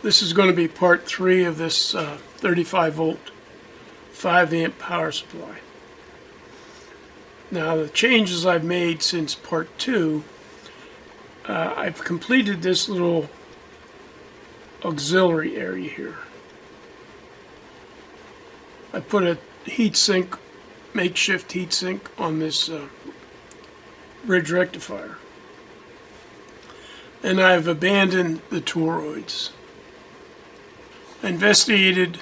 This is going to be part 3 of this 35 volt 5 amp power supply. Now the changes I've made since part 2, I've completed this little auxiliary area here. I put a heatsink, makeshift heatsink on this bridge rectifier. And I've abandoned the toroids. I investigated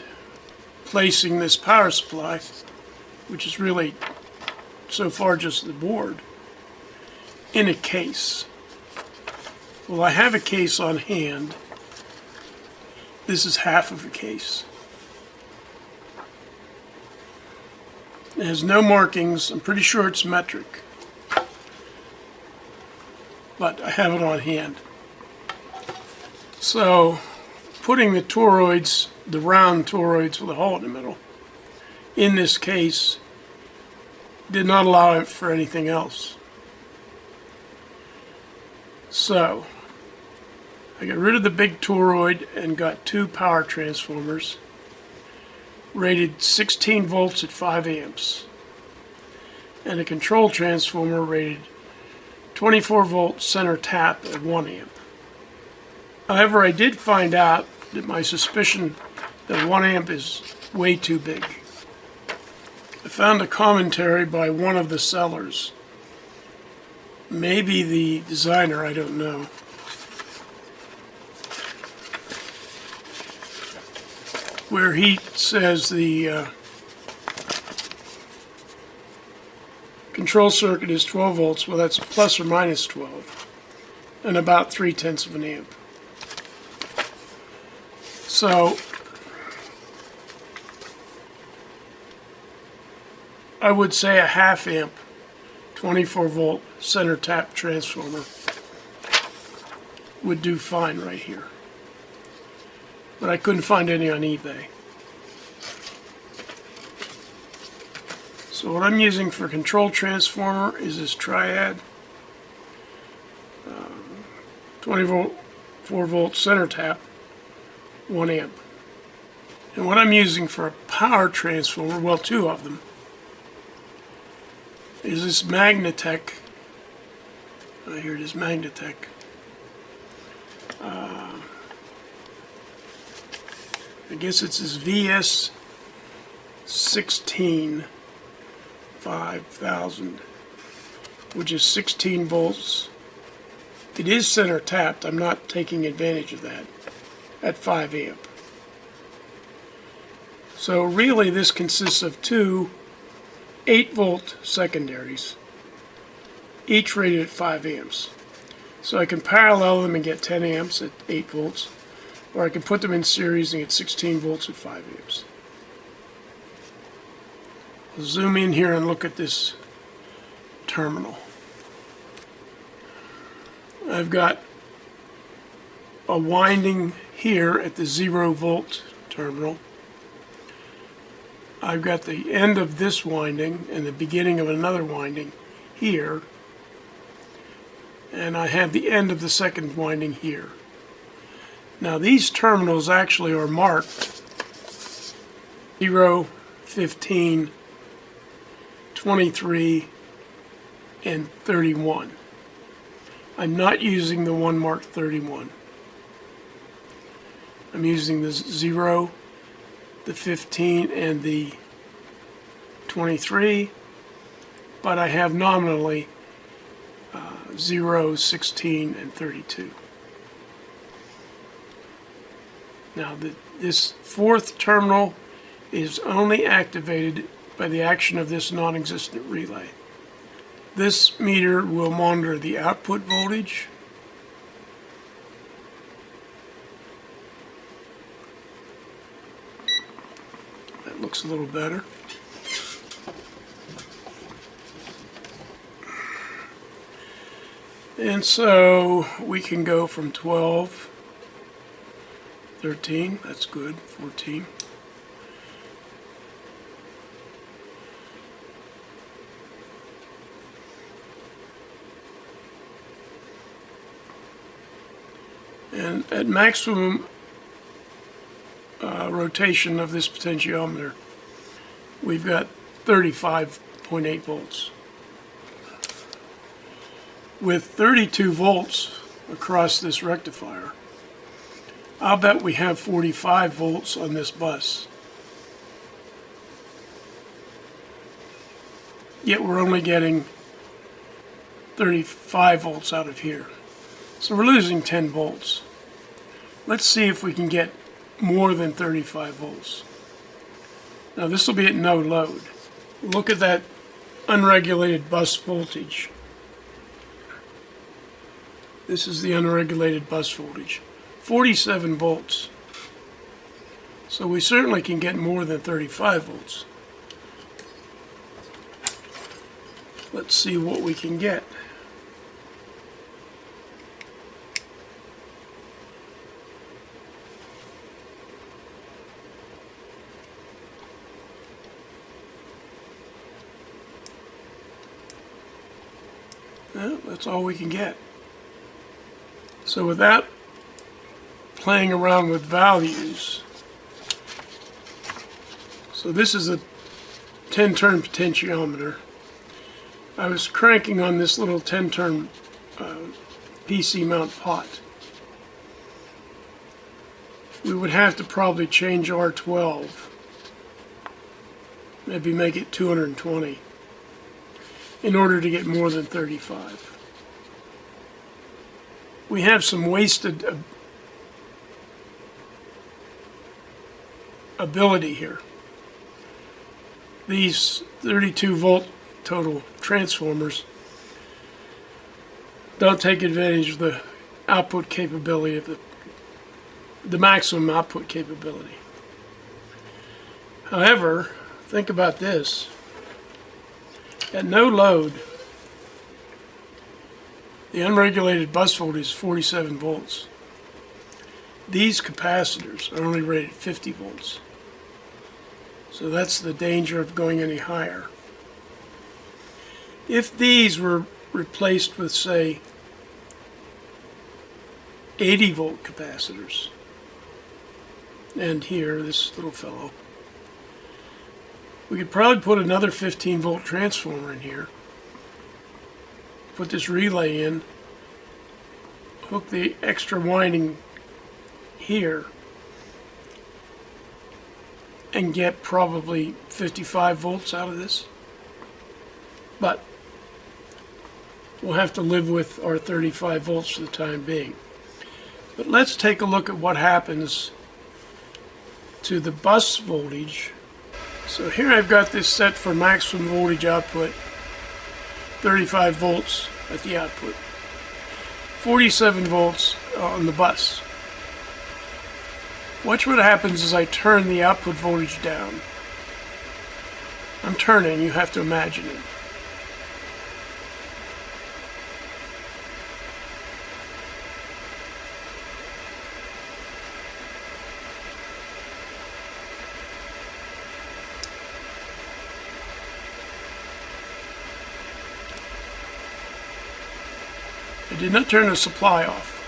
placing this power supply, which is really so far just the board, in a case. Well, I have a case on hand. This is half of a case. It has no markings. I'm pretty sure it's metric, but I have it on hand. So putting the toroids, the round toroids with a hole in the middle, in this case did not allow it for anything else. So I got rid of the big toroid and got 2 power transformers rated 16 volts at 5 amps and a control transformer rated 24 volt center tap at 1 amp. However, I did find out that my suspicion that 1 amp is way too big. I found a commentary by one of the sellers, maybe the designer, I don't know, where he says the control circuit is 12 volts. Well, that's plus or minus 12, and about 3/10 of an amp. So I would say a half amp 24 volt center tap transformer would do fine right here. But I couldn't find any on eBay. So what I'm using for control transformer is this triad, 24 volt center tap, 1 amp. And what I'm using for a power transformer, well, 2 of them, is this Magnatech. Here it is, Magnatech. I guess it's this VS16 5000, which is 16 volts. It is center tapped. I'm not taking advantage of that at 5 amp. So really this consists of 2 8 volt secondaries, each rated at 5 amps. So I can parallel them and get 10 amps at 8 volts, or I can put them in series and get 16 volts at 5 amps. I'll zoom in here and look at this terminal. I've got a winding here at the 0 volt terminal. I've got the end of this winding and the beginning of another winding here, and I have the end of the second winding here. Now these terminals actually are marked 0, 15, 23, and 31. I'm not using the one marked 31. I'm using the 0, the 15, and the 23, but I have nominally 0, 16, and 32. Now this 4th terminal is only activated by the action of this non-existent relay. This meter will monitor the output voltage, that looks a little better. And so we can go from 12, 13, that's good, 14. And at maximum rotation of this potentiometer, we've got 35.8 volts. With 32 volts across this rectifier, I'll bet we have 45 volts on this bus. Yet we're only getting 35 volts out of here. So we're losing 10 volts. Let's see if we can get more than 35 volts. Now this will be at no load. Look at that unregulated bus voltage. This is the unregulated bus voltage. 47 volts. So we certainly can get more than 35 volts. Let's see what we can get. Well, that's all we can get. So without playing around with values, so this is a 10-turn potentiometer. I was cranking on this little 10-turn PC mount pot. We would have to probably change R12, maybe make it 220 in order to get more than 35. We have some wasted ability here. These 32 volt total transformers don't take advantage of the output capability of the maximum output capability. However, think about this. At no load, the unregulated bus voltage is 47 volts. These capacitors are only rated 50 volts. So that's the danger of going any higher. If these were replaced with, say, 80 volt capacitors, and here, this little fellow, we could probably put another 15 volt transformer in here, put this relay in, hook the extra winding here, and get probably 55 volts out of this. But we'll have to live with our 35 volts for the time being. But let's take a look at what happens to the bus voltage. So here I've got this set for maximum voltage output, 35 volts at the output, 47 volts on the bus. Watch what happens as I turn the output voltage down. I'm turning, you have to imagine it. I did not turn the supply off.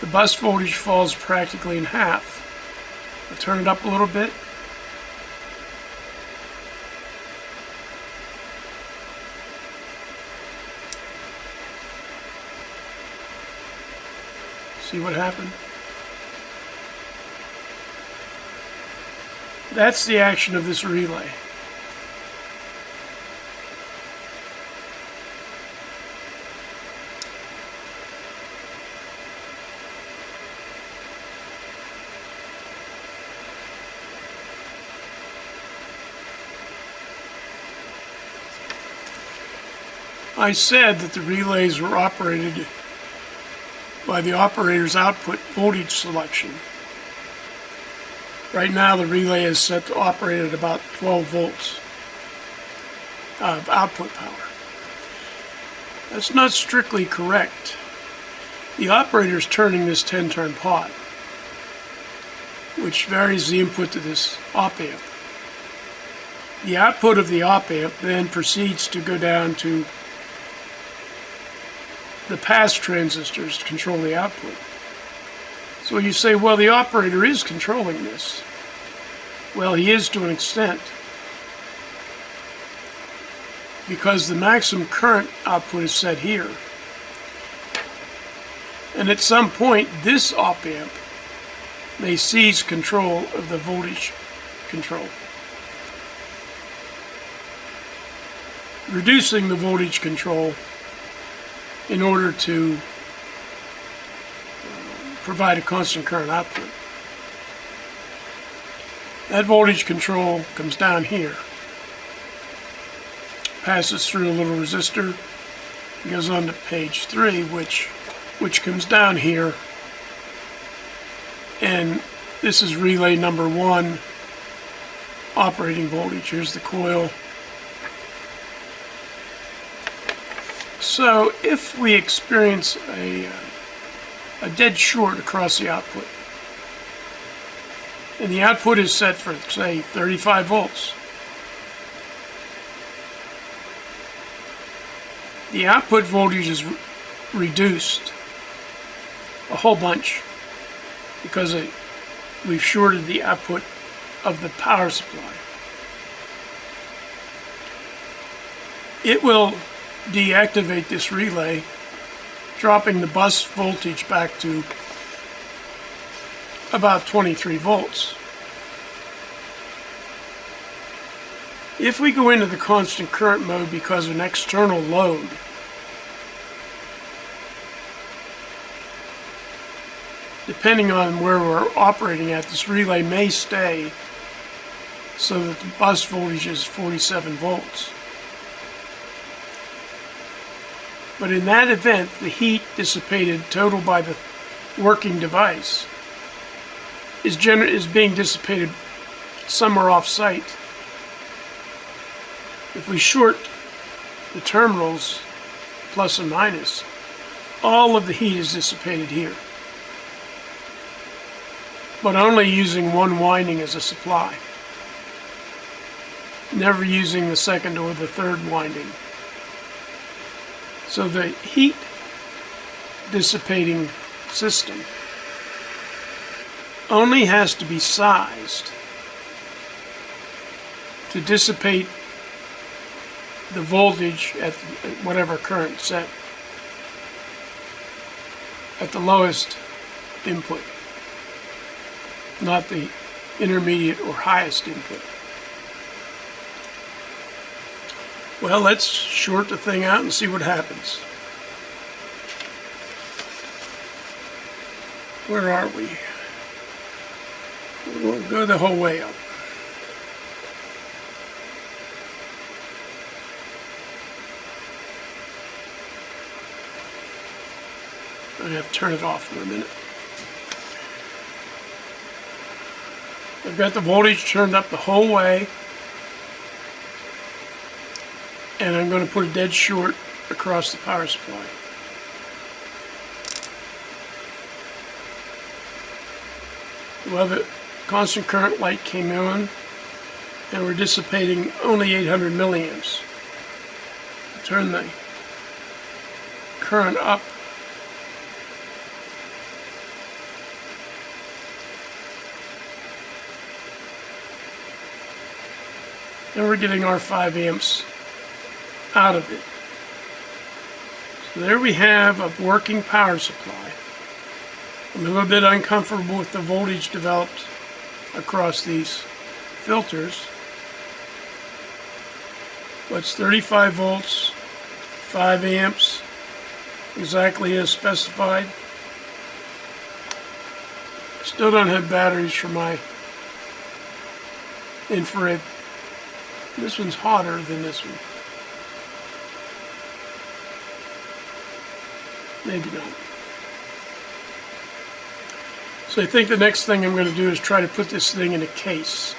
The bus voltage falls practically in half. I'll turn it up a little bit. See what happened? That's the action of this relay. I said that the relays were operated by the operator's output voltage selection. Right now the relay is set to operate at about 12 volts of output power. That's not strictly correct. The operator is turning this 10-turn pot, which varies the input to this op-amp. The output of the op-amp then proceeds to go down to the pass transistors to control the output. So you say, well, the operator is controlling this. Well, he is to an extent, because the maximum current output is set here. And at some point, this op-amp may seize control of the voltage control, reducing the voltage control in order to provide a constant current output. That voltage control comes down here, passes through a little resistor, goes on to page 3, which comes down here, and this is relay number 1 operating voltage. Here's the coil. So if we experience a dead short across the output, and the output is set for, say, 35 volts, the output voltage is reduced a whole bunch because we've shorted the output of the power supply. It will deactivate this relay, dropping the bus voltage back to about 23 volts. If we go into the constant current mode because of an external load, depending on where we're operating at, this relay may stay so that the bus voltage is 47 volts. But in that event, the heat dissipated total by the working device is being dissipated somewhere off-site. If we short the terminals, plus and minus, all of the heat is dissipated here, but only using one winding as a supply, never using the second or the third winding. So the heat dissipating system only has to be sized to dissipate the voltage at whatever current set at the lowest input, not the intermediate or highest input. Well, let's short the thing out and see what happens. Where are we? We'll go the whole way up. I'm going to have to turn it off for a minute. I've got the voltage turned up the whole way, and I'm going to put a dead short across the power supply. Well, the constant current light came on, and we're dissipating only 800 milliamps. Turn the current up. And we're getting our 5 amps out of it. So there we have a working power supply. I'm a little bit uncomfortable with the voltage developed across these filters. But it's 35 volts, 5 amps, exactly as specified. Still don't have batteries for my infrared. This one's hotter than this one. Maybe not. So I think the next thing I'm going to do is try to put this thing in a case.